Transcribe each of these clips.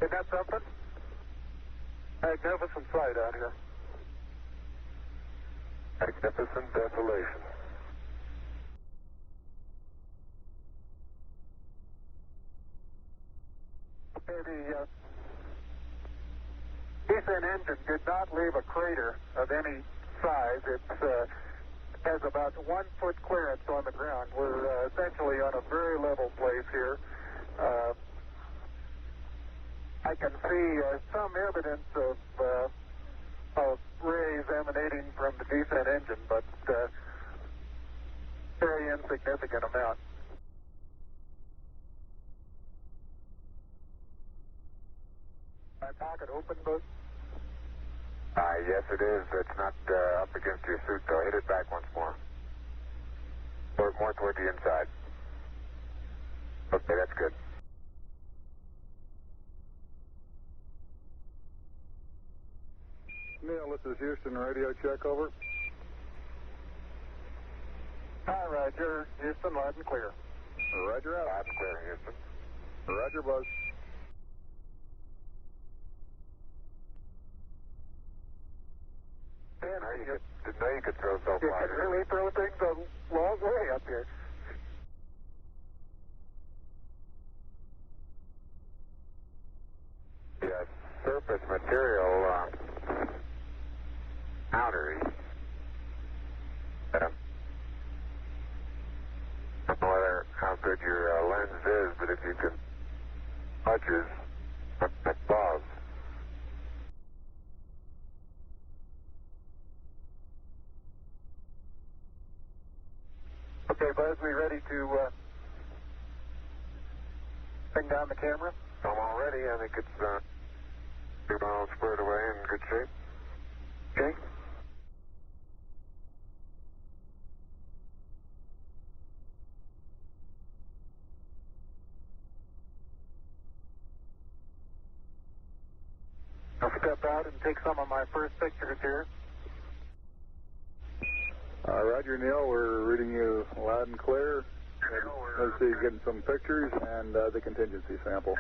Isn't that something? Magnificent sight out here. Magnificent desolation. Okay, the descent engine did not leave a crater of any size. It has about 1 foot clearance on the ground. We're essentially on a very level place here. I can see some evidence of rays emanating from the descent engine, but very insignificant amount. My pocket open, Buzz? Yes, it is. It's not up against your suit, though. Hit it back once more. More toward the inside. Okay, that's good. Neil, this is Houston, radio check, over. Hi, Roger. Houston, loud and clear. Roger out. Loud and clear, Houston. Roger, Buzz. Didn't know you could throw so You far. can really throw things a long way up here. The surface material powdery. I don't know how good your lens is, but if you can touches above. Okay, Buzz, we ready to bring down the camera? I'm all ready. I think it's all squared away in good shape. Okay. I'll step out and take some of my first pictures here. Roger, Neil, we're reading you loud and clear. Let's see, getting some pictures and the contingency sample.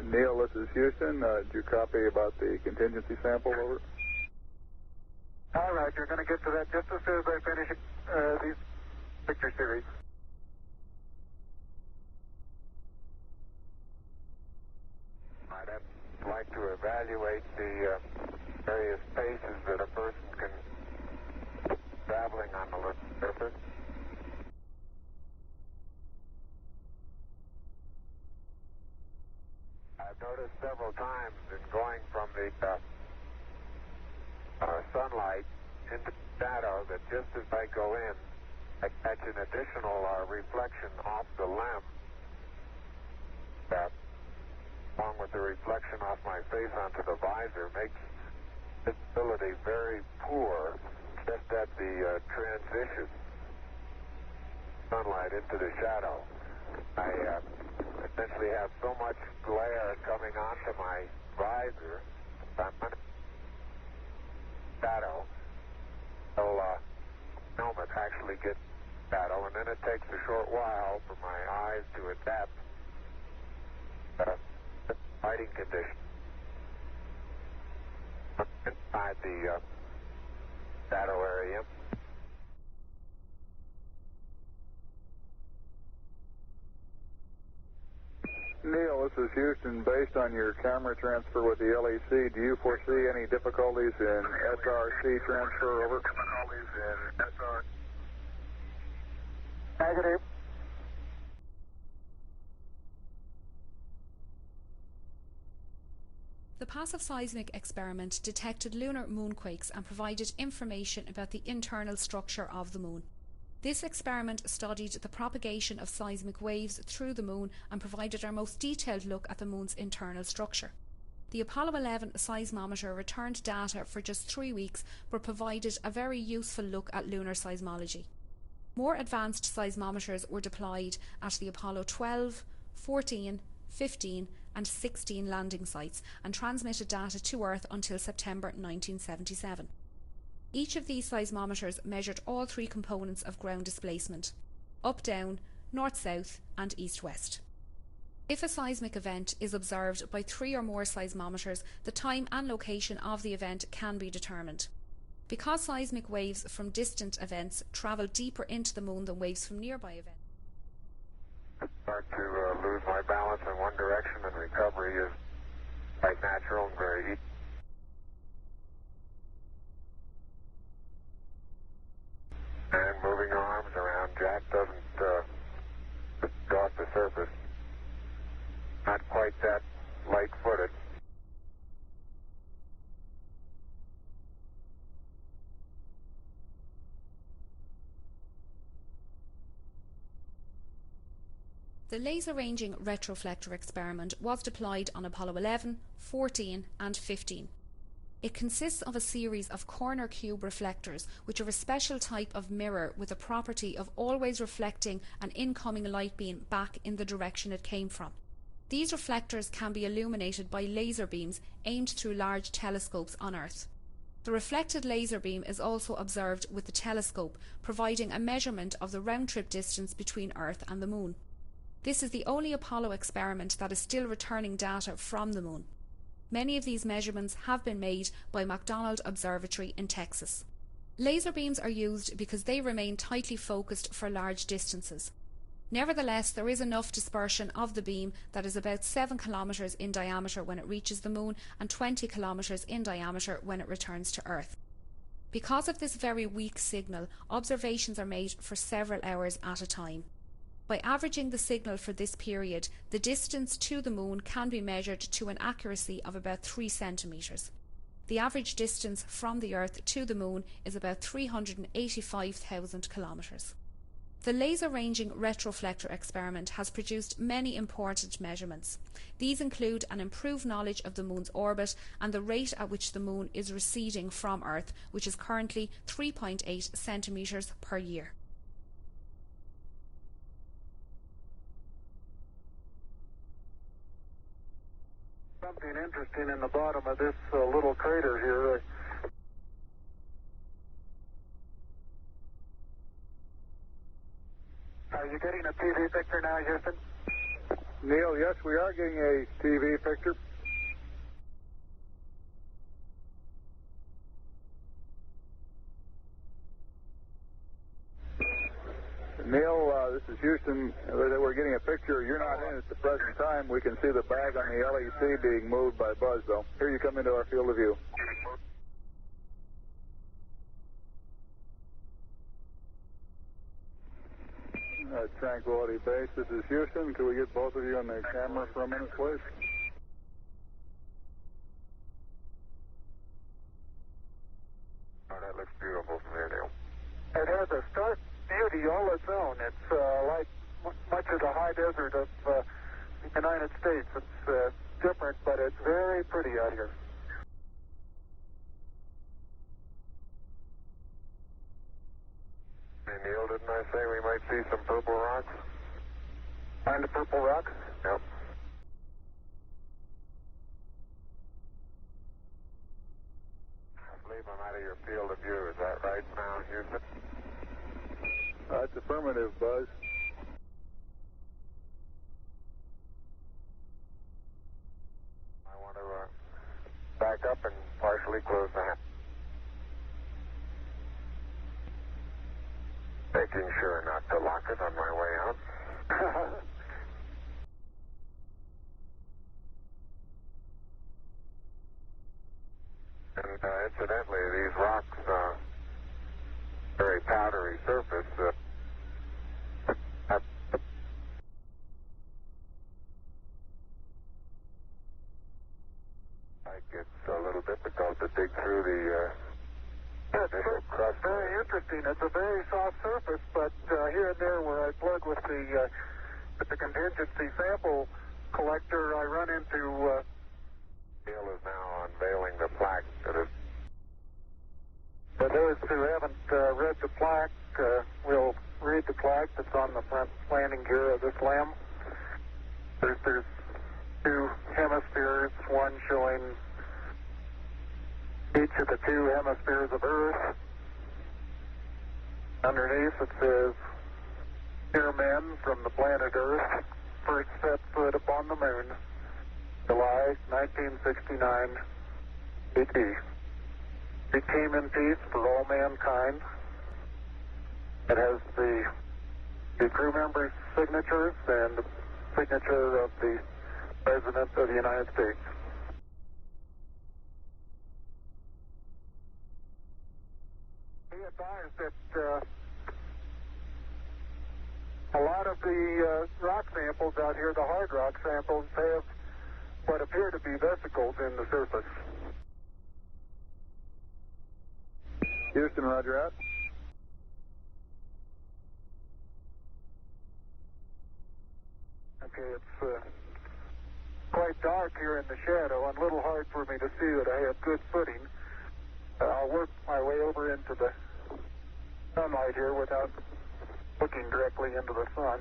Neil, this is Houston. Did you copy about the contingency sample, over? All right, you're going to get to that just as soon as I finish these picture series. I'd like to evaluate the various paces that a person can traveling on the Earth's surface. I've noticed several times in going from the sunlight into shadow that just as I go in, I catch an additional reflection off the lens that, along with the reflection off my face onto the visor, makes visibility very poor just at the transition sunlight into the shadow. I essentially have so much glare coming onto my visor, I'm under shadow, until helmet actually gets shadow, and then it takes a short while for my eyes to adapt lighting conditions inside the shadow area. Neil, this is Houston. Based on your camera transfer with the LEC, do you foresee any difficulties in SRC transfer, over? Difficulties in SRC. Negative. The passive seismic experiment detected lunar moonquakes and provided information about the internal structure of the moon. This experiment studied the propagation of seismic waves through the moon and provided our most detailed look at the moon's internal structure. The Apollo11 seismometer returned data for just 3 weeks but provided a very useful look at lunar seismology. More advanced seismometers were deployed at the Apollo 12, 14, 15 and 16 landing sites and transmitted data to Earth until September 1977. Each of these seismometers measured all three components of ground displacement: up-down, north-south and east-west. If a seismic event is observed by 3 or more seismometers, the time and location of the event can be determined. Because seismic waves from distant events travel deeper into the Moon than waves from nearby events. I start to lose my balance in one direction, and recovery is quite natural and very easy. And moving arms around, Jack doesn't go off the surface. Not quite that light-footed. The laser-ranging retroflector experiment was deployed on Apollo 11, 14 and 15. It consists of a series of corner cube reflectors, which are a special type of mirror with the property of always reflecting an incoming light beam back in the direction it came from. These reflectors can be illuminated by laser beams aimed through large telescopes on Earth. The reflected laser beam is also observed with the telescope, providing a measurement of the round-trip distance between Earth and the Moon. This is the only Apollo experiment that is still returning data from the Moon. Many of these measurements have been made by McDonald Observatory in Texas. Laser beams are used because they remain tightly focused for large distances. Nevertheless, there is enough dispersion of the beam that is about 7 kilometers in diameter when it reaches the Moon and 20 kilometers in diameter when it returns to Earth. Because of this very weak signal, observations are made for several hours at a time. By averaging the signal for this period, the distance to the Moon can be measured to an accuracy of about 3 centimeters. The average distance from the Earth to the Moon is about 385,000 kilometers. The laser-ranging retroflector experiment has produced many important measurements. These include an improved knowledge of the Moon's orbit and the rate at which the Moon is receding from Earth, which is currently 3.8 centimeters per year. Something interesting in the bottom of this little crater here. Are you getting a TV picture now, Houston? Neil, yes, we are getting a TV picture. Neil, this is Houston. We're getting a picture. You're not in at the present time. We can see the bag on the LEC being moved by Buzz, though. Here you come into our field of view. Tranquility Base, this is Houston. Could we get both of you on the camera for a minute, please? Oh, that looks beautiful from here, Neil. It has a stark beauty all its own. It's like much of the high desert of the United States. It's different, but it's very pretty out here. Hey, Neil, didn't I say we might see some purple rocks? Find the purple rocks? Yep. I believe I'm out of your field of view. Is that right now, Houston? That's affirmative, Buzz. I want to back up and partially close the hatch. Making sure not to lock it on my way out. And incidentally, these rocks, very powdery surface, like it's a little difficult to dig through the initial crust. Very interesting. It's a very soft surface, but here and there where I plug with the contingency sample collector, I run into... Neil is now unveiling the plaque that is... For those who haven't read the plaque, we'll read the plaque that's on the front landing gear of this LEM. There's two hemispheres, one showing each of the two hemispheres of Earth. Underneath it says, "Here men from the planet Earth first set foot upon the moon, July 1969 AD. It came in peace for all mankind." It has the crew members' signatures and the signature of the President of the United States. He advised that a lot of the rock samples out here, the hard rock samples, have what appear to be vesicles in the surface. Houston, roger out. Okay, it's quite dark here in the shadow and a little hard for me to see that I have good footing. I'll work my way over into the sunlight here without looking directly into the sun.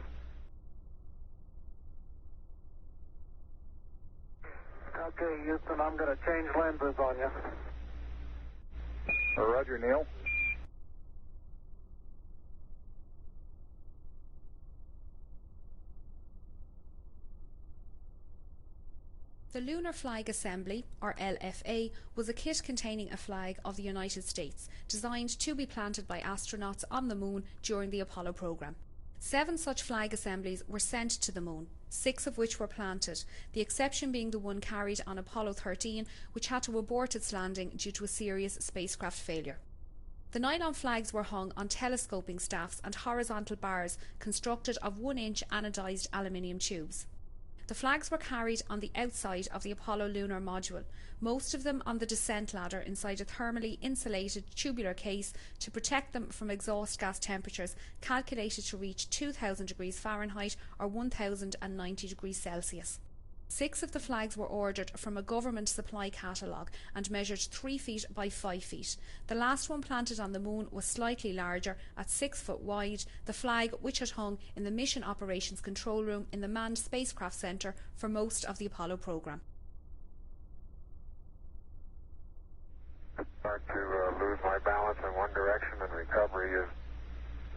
Okay, Houston, I'm going to change lenses on you. Roger, Neil. The Lunar Flag Assembly, or LFA, was a kit containing a flag of the United States, designed to be planted by astronauts on the Moon during the Apollo program. 7 such flag assemblies were sent to the Moon, 6 of which were planted, the exception being the one carried on Apollo 13, which had to abort its landing due to a serious spacecraft failure. The nylon flags were hung on telescoping staffs and horizontal bars constructed of 1-inch anodized aluminium tubes. The flags were carried on the outside of the Apollo lunar module, most of them on the descent ladder inside a thermally insulated tubular case to protect them from exhaust gas temperatures calculated to reach 2000 degrees Fahrenheit or 1090 degrees Celsius. 6 of the flags were ordered from a government supply catalogue and measured 3 feet by 5 feet. The last one planted on the Moon was slightly larger, at 6 foot wide, the flag which had hung in the Mission Operations Control Room in the Manned Spacecraft Centre for most of the Apollo programme. Start to lose my balance in one direction, and recovery is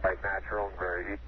quite natural and very easy.